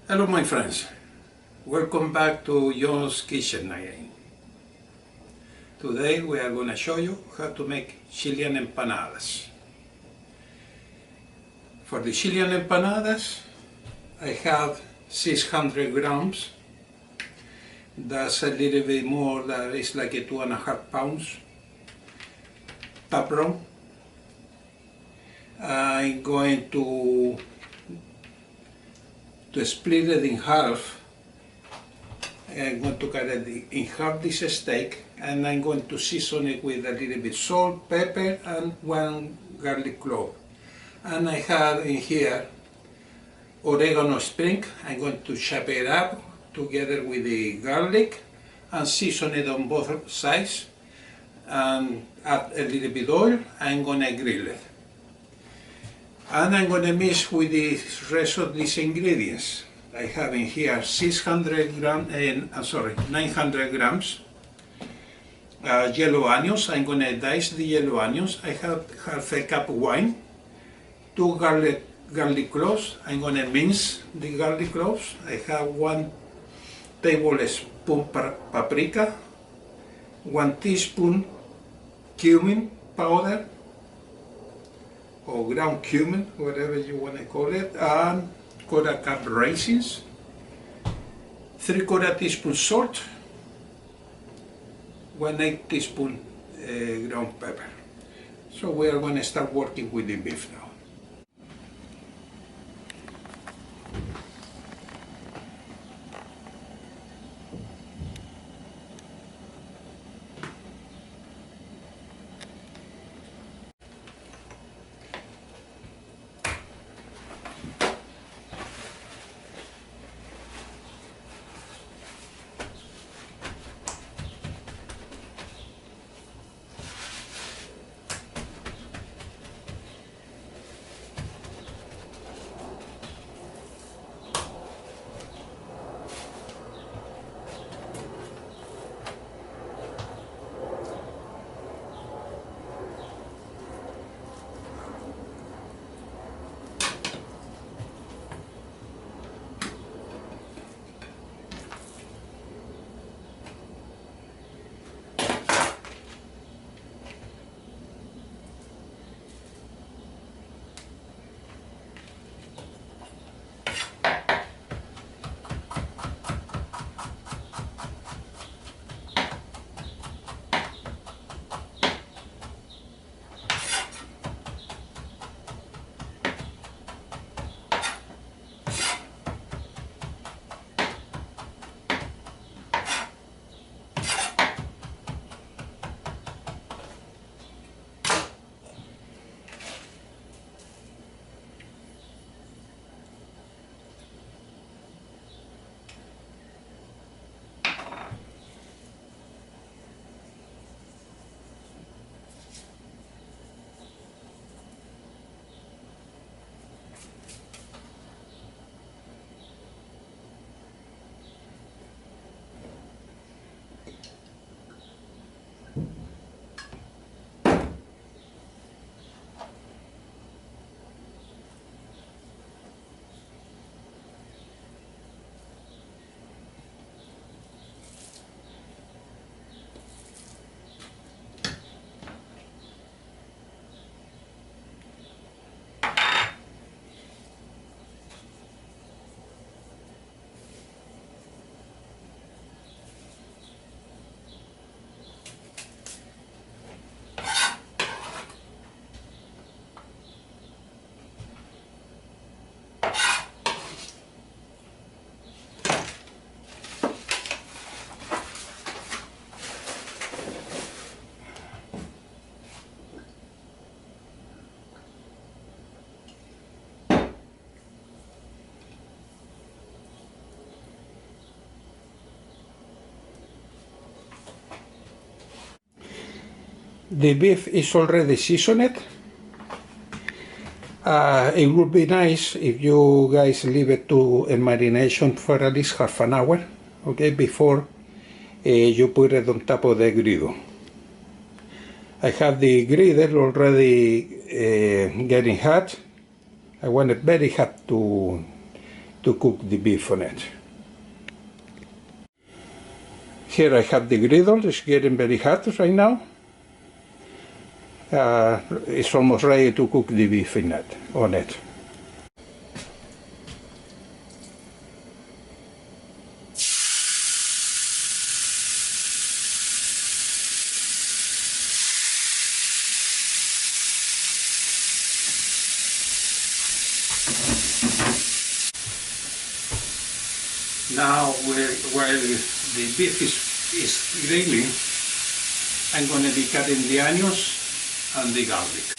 Hello my friends, welcome back to John's Kitchen again. Today we are going to show you how to make Chilean empanadas. For the Chilean empanadas I have 600 grams. That's a little bit more, that is like a 2.5 pounds tapron. I'm going to split it in half. I'm going to cut it in half this steak, and I'm going to season it with a little bit salt, pepper, and 1 garlic clove. And I have in here oregano spring. I'm going to chop it up together with the garlic and season it on both sides, and add a little bit oil. I'm going to grill it. And I'm going to mix with the rest of these ingredients. I have in here 900 grams yellow onions. I'm going to dice the yellow onions. I have half a cup of wine, 2 garlic cloves. I'm going to mince the garlic cloves. I have 1 tablespoon paprika, 1 teaspoon cumin powder, or ground cumin, whatever you want to call it, and 1/4 cup raisins, 3/4 teaspoon salt, 1/8 teaspoon ground pepper. So we are going to start working with the beef now. The beef is already seasoned. It would be nice if you guys leave it to a marination for at least half an hour, okay, before you put it on top of the griddle. I have the griddle already getting hot. I want it very hot to to cook the beef on it. Here I have the griddle. It's getting very hot right now. It's almost ready to cook the beef on it. Now while the beef is grilling, I'm going to be cutting the onions and the garlic.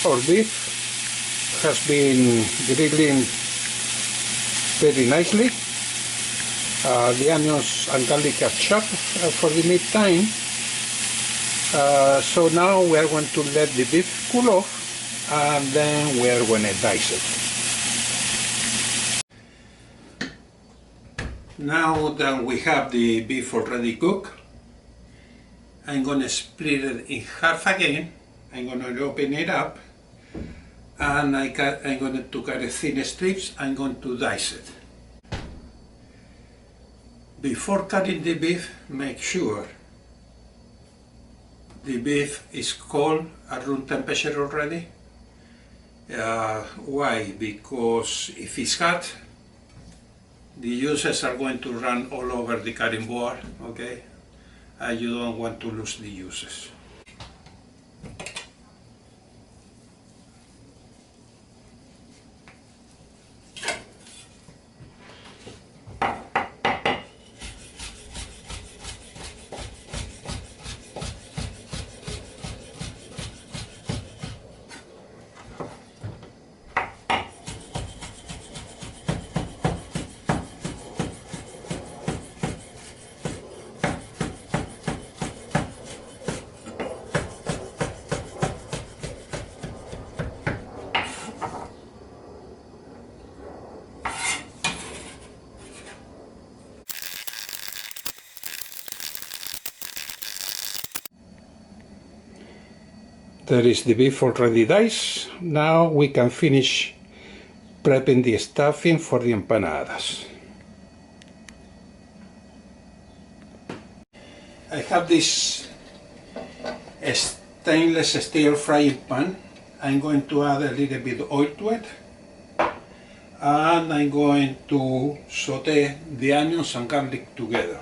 Our beef has been grilling very nicely. The onions and garlic are chopped for the meantime. So now we are going to let the beef cool off, and then we are going to dice it. Now that we have the beef already cooked, I'm going to split it in half again. I'm going to open it up, and I'm going to cut it thin strips. I'm going to dice it. Before cutting the beef, make sure the beef is cold at room temperature already. Why? Because if it's hot, the juices are going to run all over the cutting board, okay? And you don't want to lose the juices. There is the beef already diced. Now we can finish prepping the stuffing for the empanadas. I have this stainless steel frying pan. I'm going to add a little bit of oil to it, and I'm going to saute the onions and garlic together.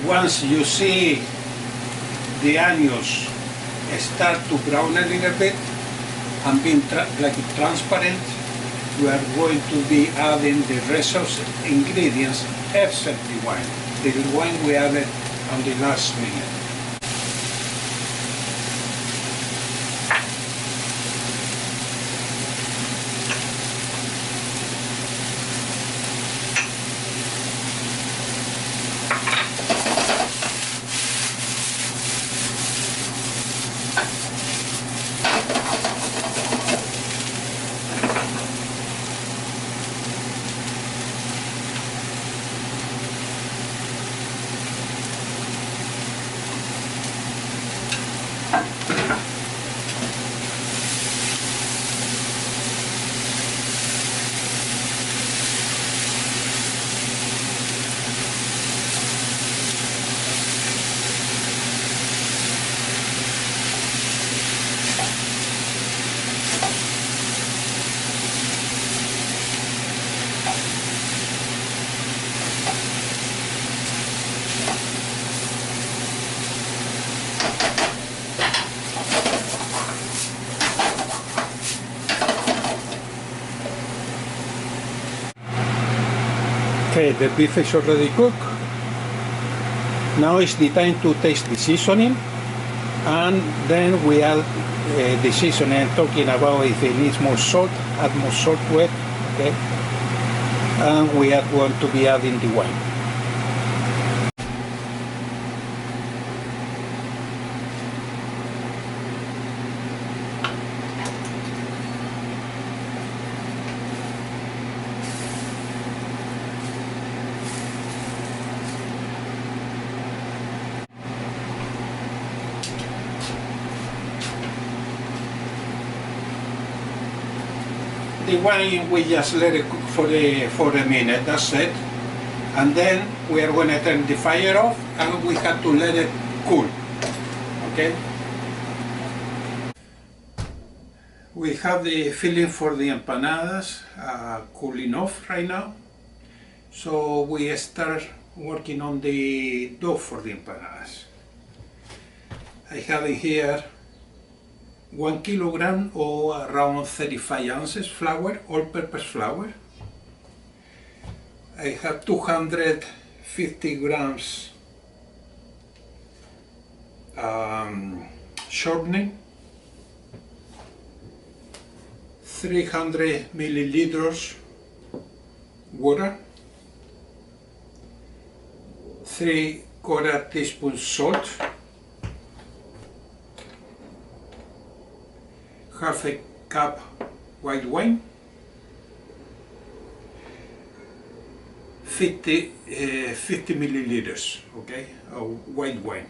Once you see the onions start to brown a little bit and being like transparent, we are going to be adding the rest of the ingredients except the wine. The wine we added on the last minute. Okay, the beef is already cooked. Now is the time to taste the seasoning, and then we add the seasoning. I'm talking about if it needs more salt, add more salt to it. Okay, and we are going to be adding the wine. The wine, we just let it cook for a minute, that's it. And then we are going to turn the fire off, and we have to let it cool. Okay? We have the filling for the empanadas cooling off right now. So we start working on the dough for the empanadas. I have in here 1 kilogram or around 35 ounces flour, all-purpose flour. I have 250 grams shortening, 300 milliliters water, 3/4 teaspoon salt, half a cup white wine, 50 milliliters, okay, of white wine,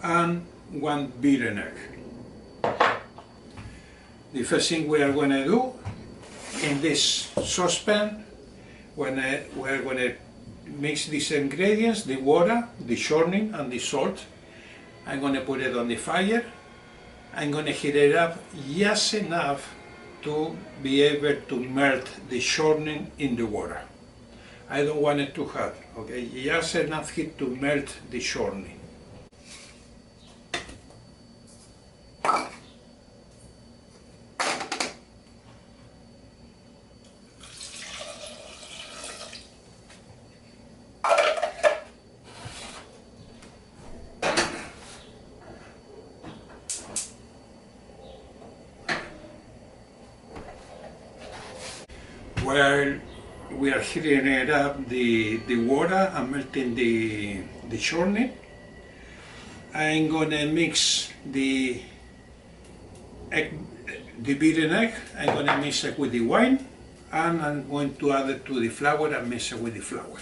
and 1 beaten egg. The first thing we are going to do in this saucepan, we're going to mix these ingredients, the water, the shortening, and the salt. I'm going to put it on the fire. I'm going to heat it up just enough to be able to melt the shortening in the water. I don't want it too hot, okay? Just enough heat to melt the shortening. While we are heating it up, the water and melting the shortening, I'm going to mix the egg, the beaten egg. I'm going to mix it with the wine, and I'm going to add it to the flour and mix it with the flour.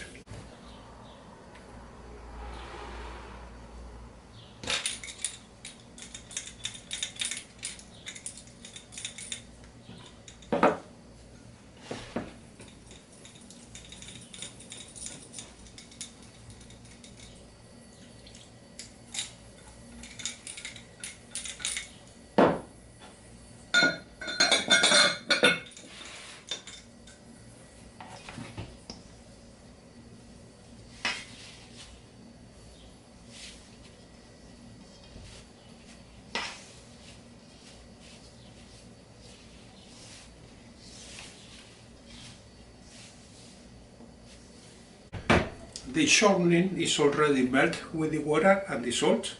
The shortening is already melted with the water and the salt.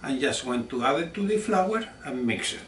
I'm just going to add it to the flour and mix it.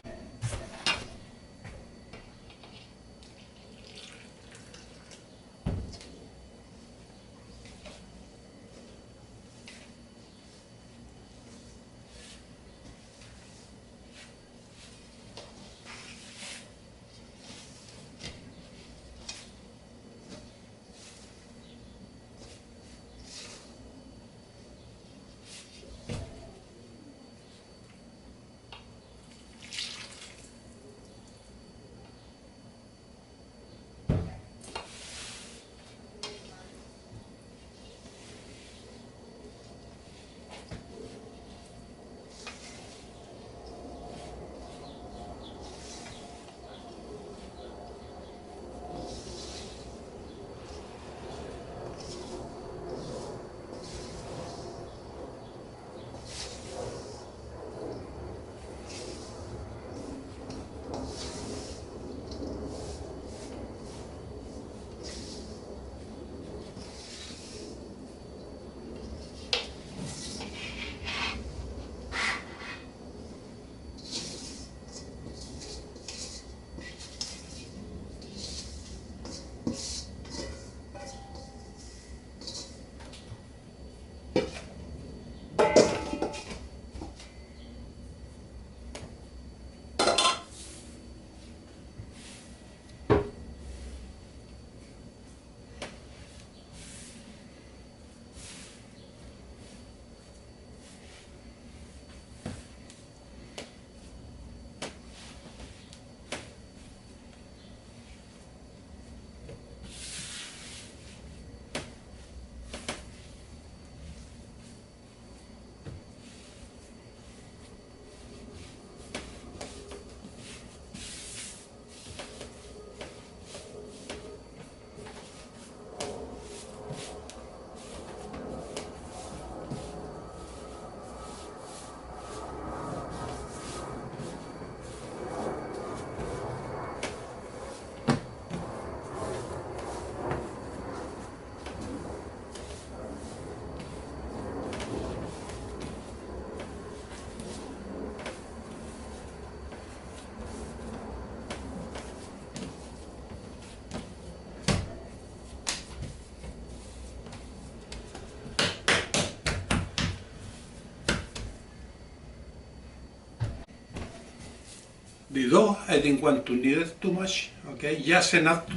the dough, I didn't want to knead it too much, okay? Just enough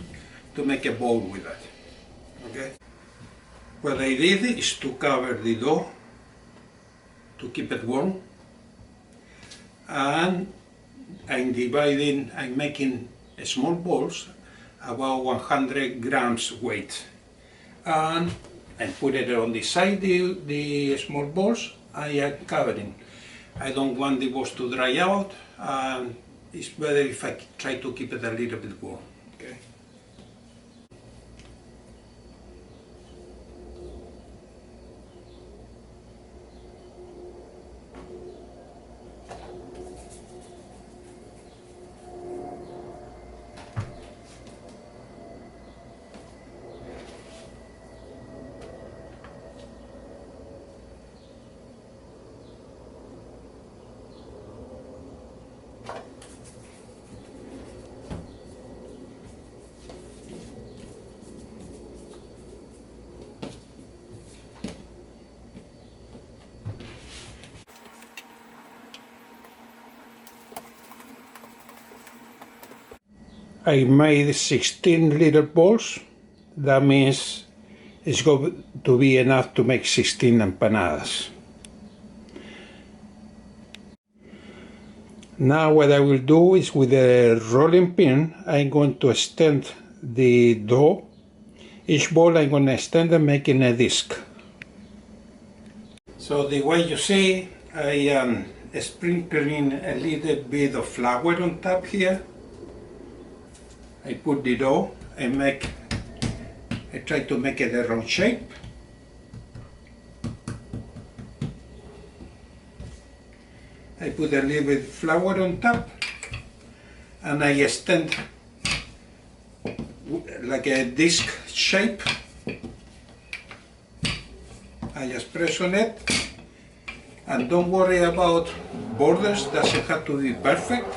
to make a bowl with that, okay? What I did is to cover the dough to keep it warm, and I'm making small balls, about 100 grams weight, and I put it on the side, the small balls. I am covering. I don't want the balls to dry out, and it's better if I try to keep it a little bit warm. Okay. I made 16 little balls. That means it's going to be enough to make 16 empanadas. Now what I will do is, with a rolling pin, I'm going to extend the dough. Each ball I'm going to extend and making a disc. So the way you see, I am sprinkling a little bit of flour on top here. I put the dough, I try to make it a round shape. I put a little bit of flour on top, and I extend like a disc shape. I just press on it, and don't worry about borders, doesn't have to be perfect.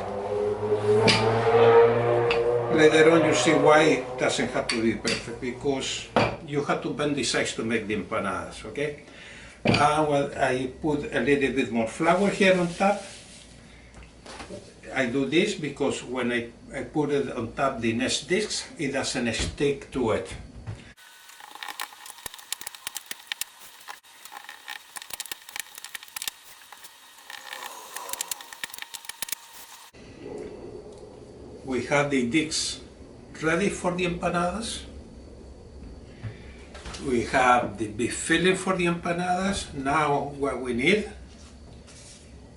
Later on you see why it doesn't have to be perfect, because you have to bend the sides to make the empanadas, okay? Well, I put a little bit more flour here on top. I do this because when I put it on top the next discs, it doesn't stick to it. We have the discs ready for the empanadas. We have the beef filling for the empanadas. Now what we need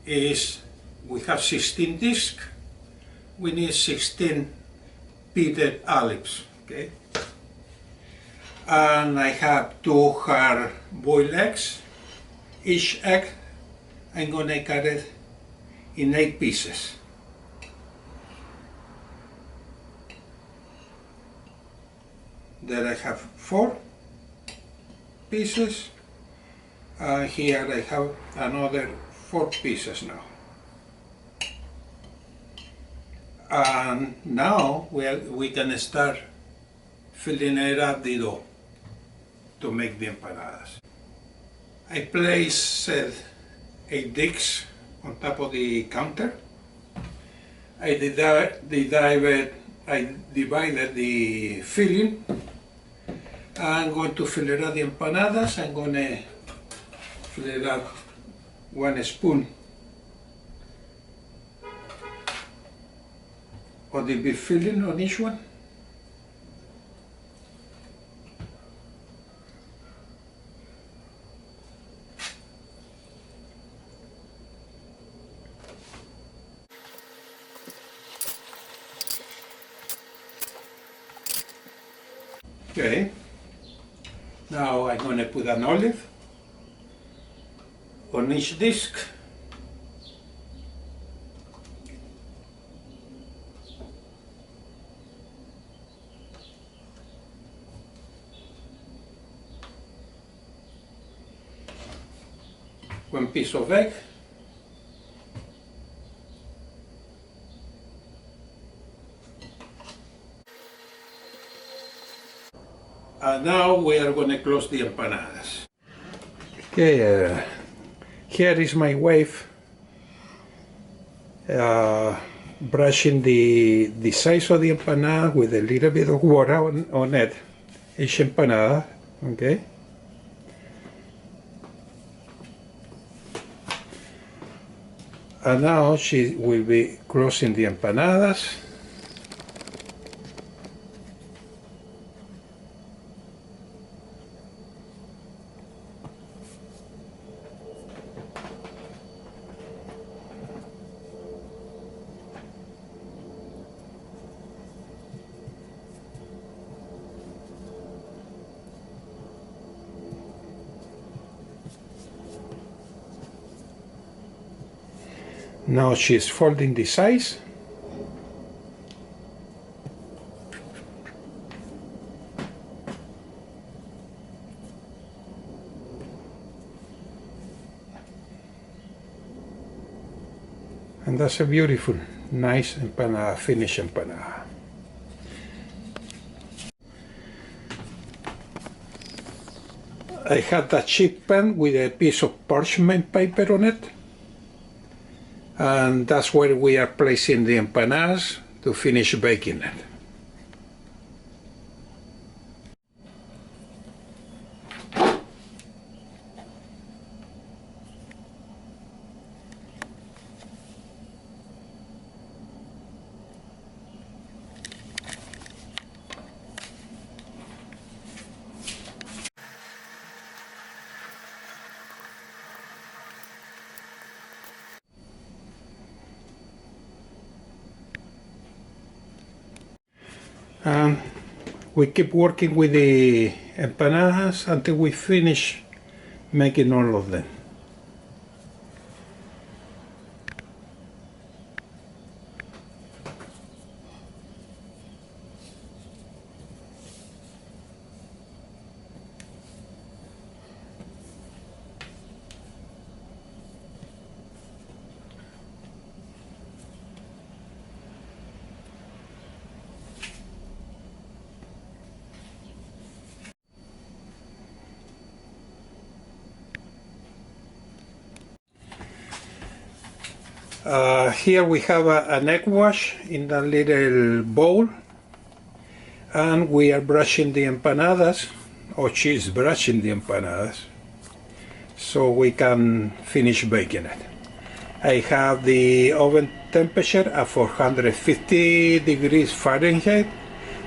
is, we have 16 discs. We need 16 pitted olives, okay? And I have 2 hard boiled eggs. Each egg I'm gonna cut it in 8 pieces. There I have 4 pieces, and here I have another 4 pieces now. And now we can start filling it up the dough to make the empanadas. I placed 8 discs on top of the counter. I divided the filling. I'm going to fill it up the empanadas. I'm going to fill it up 1 spoon of the beef filling on each one. Okay. Now I'm going to put an olive on each disc. One piece of egg. And now we are going to close the empanadas. Okay, here is my wife brushing the size of the empanada with a little bit of water on it, each empanada, okay? And now she will be crossing the empanadas. Now she's folding the size. And that's a beautiful, nice empanada, finished empanada. I had that sheet pan with a piece of parchment paper on it. And that's where we are placing the empanadas to finish baking it. And we keep working with the empanadas until we finish making all of them. Here we have an egg wash in a little bowl, and we are brushing the empanadas, or she's brushing the empanadas, so we can finish baking it. I have the oven temperature at 450 degrees Fahrenheit,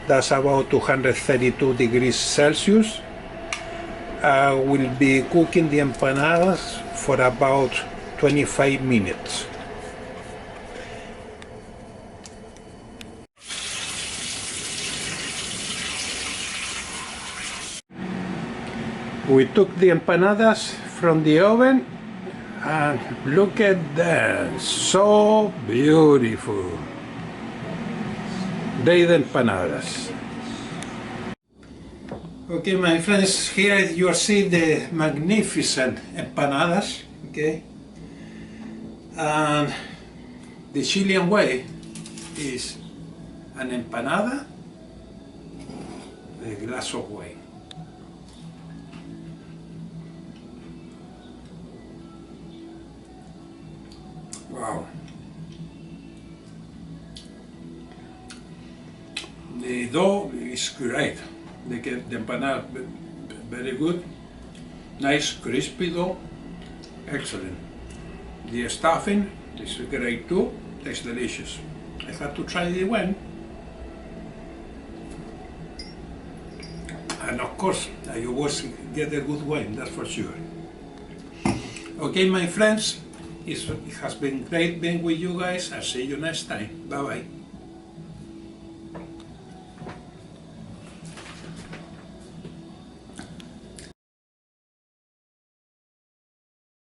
that's about 232 degrees Celsius. I will be cooking the empanadas for about 25 minutes. We took the empanadas from the oven and look at that, so beautiful. They the empanadas. Okay, my friends, here you are seeing the magnificent empanadas, okay? And the Chilean way is an empanada, a glass of wine. Wow. The dough is great. They get the empanada very good. Nice crispy dough. Excellent. The stuffing is great too. Tastes delicious. I have to try the wine. And of course, I always get a good wine, that's for sure. Okay, my friends. It has been great being with you guys. I'll see you next time. Bye bye.